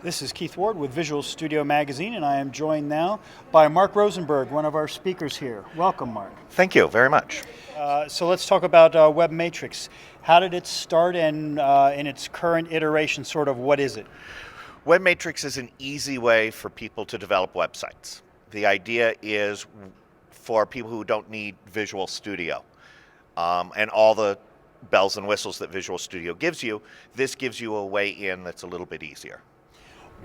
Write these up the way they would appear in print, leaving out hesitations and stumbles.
This is Keith Ward with Visual Studio Magazine, and I am joined now by Mark Rosenberg, one of our speakers here. Welcome, Mark. Thank you very much. So let's talk about Web Matrix. How did it start, and in its current iteration, sort of what is it? Web Matrix is an easy way for people to develop websites. The idea is for people who don't need Visual Studio and all the bells and whistles that Visual Studio gives you, this gives you a way in that's a little bit easier.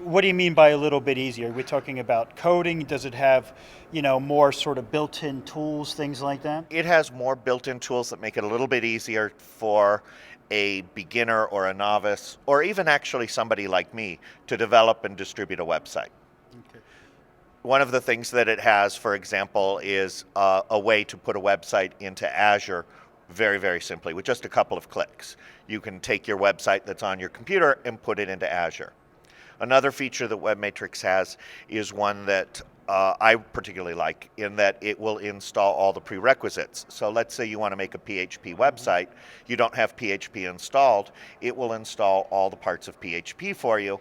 What do you mean by a little bit easier? Are we talking about coding? Does it have, more sort of built-in tools, things like that? It has more built-in tools that make it a little bit easier for a beginner or a novice, or even actually somebody like me, to develop and distribute a website. Okay. One of the things that it has, for example, is a way to put a website into Azure very, very simply with just a couple of clicks. You can take your website that's on your computer and put it into Azure. Another feature that Web Matrix has is one that I particularly like, in that it will install all the prerequisites. So let's say you want to make a PHP website, you don't have PHP installed, it will install all the parts of PHP for you,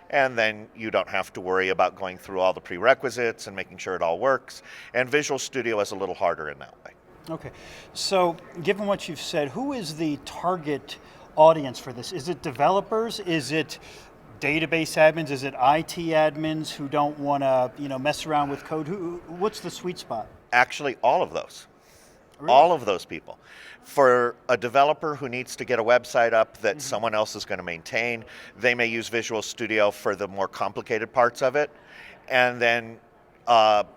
and then you don't have to worry about going through all the prerequisites and making sure it all works. And Visual Studio is a little harder in that way. Okay, so given what you've said, who is the target audience for this? Is it developers? Is it database admins? Is it IT admins who don't want to, mess around with code? What's the sweet spot? Actually, all of those. Really? All of those people. For a developer who needs to get a website up that someone else is going to maintain, they may use Visual Studio for the more complicated parts of it, and then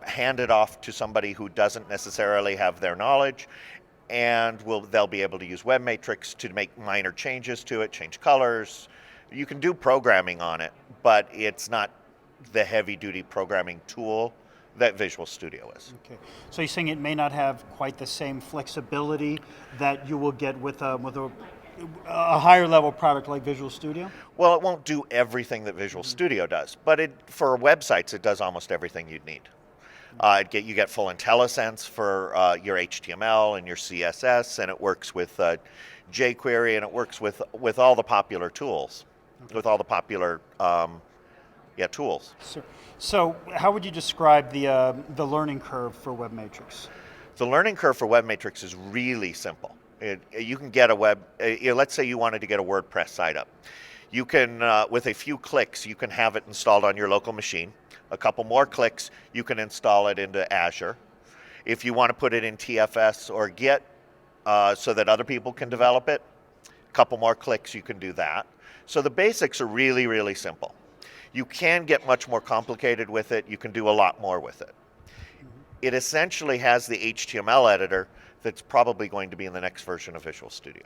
hand it off to somebody who doesn't necessarily have their knowledge, and they'll be able to use Web Matrix to make minor changes to it, change colors. You can do programming on it, but it's not the heavy-duty programming tool that Visual Studio is. Okay, so you're saying it may not have quite the same flexibility that you will get with a higher-level product like Visual Studio? Well, it won't do everything that Visual Studio does, but for websites, it does almost everything you'd need. You get full IntelliSense for your HTML and your CSS, and it works with jQuery, and it works with all the popular tools. With all the popular tools. So how would you describe the learning curve for Web Matrix? The learning curve for Web Matrix is really simple. You can get let's say you wanted to get a WordPress site up. You can, with a few clicks, you can have it installed on your local machine. A couple more clicks, you can install it into Azure. If you want to put it in TFS or Git so that other people can develop it, a couple more clicks, you can do that. So the basics are really, really simple. You can get much more complicated with it. You can do a lot more with it. It essentially has the HTML editor that's probably going to be in the next version of Visual Studio.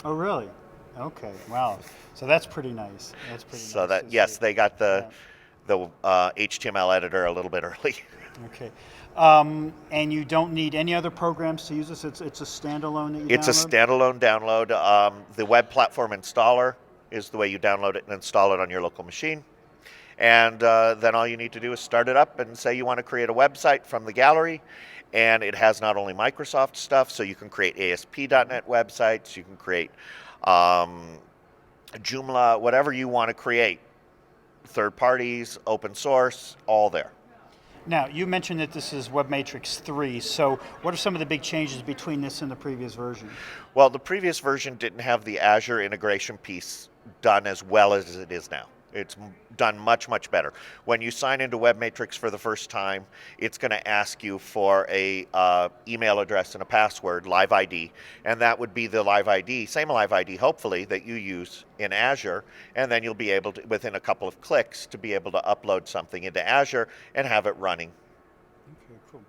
Oh, really? Okay, wow. So that's pretty nice. So that, yes, they got the HTML editor a little bit early. Okay. And you don't need any other programs to use this? It's a standalone that you download? It's a standalone download. The web platform installer is the way you download it and install it on your local machine. And then all you need to do is start it up and say you want to create a website from the gallery. And it has not only Microsoft stuff, so you can create ASP.NET websites, you can create Joomla, whatever you want to create. Third parties, open source, all there. Now, you mentioned that this is Web Matrix 3, so what are some of the big changes between this and the previous version? Well, the previous version didn't have the Azure integration piece done as well as it is now. It's done much, much better. When you sign into Web Matrix for the first time, it's going to ask you for a email address and a password, Live ID, and that would be the Live ID, same Live ID, hopefully, that you use in Azure, and then you'll be able to, within a couple of clicks, to be able to upload something into Azure and have it running. Okay, cool.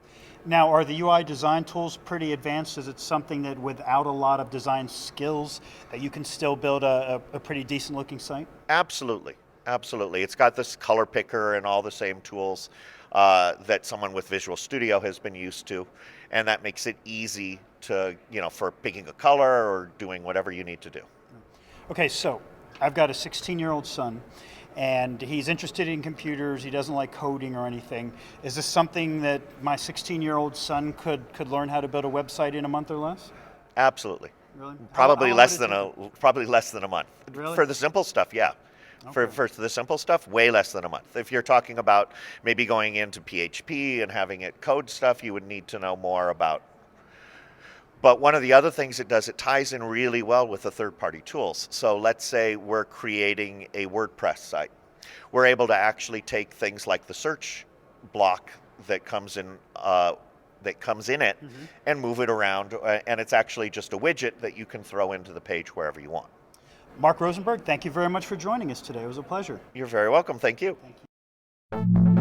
Now, are the UI design tools pretty advanced? Is it something that without a lot of design skills that you can still build a pretty decent looking site? Absolutely. Absolutely. It's got this color picker and all the same tools that someone with Visual Studio has been used to, and that makes it easy to, for picking a color or doing whatever you need to do. Okay, so I've got a 16-year-old son, and he's interested in computers. He doesn't like coding or anything. Is this something that my 16-year-old son could learn how to build a website in a month or less? Absolutely. Really? Probably How long less would than it take you? probably less than a month. Really? For the simple stuff, yeah. Okay. For the simple stuff, way less than a month. If you're talking about maybe going into PHP and having it code stuff, you would need to know more about. But one of the other things it does, it ties in really well with the third-party tools. So let's say we're creating a WordPress site. We're able to actually take things like the search block that comes in it and move it around, and it's actually just a widget that you can throw into the page wherever you want. Mark Rosenberg, thank you very much for joining us today. It was a pleasure. You're very welcome. Thank you. Thank you.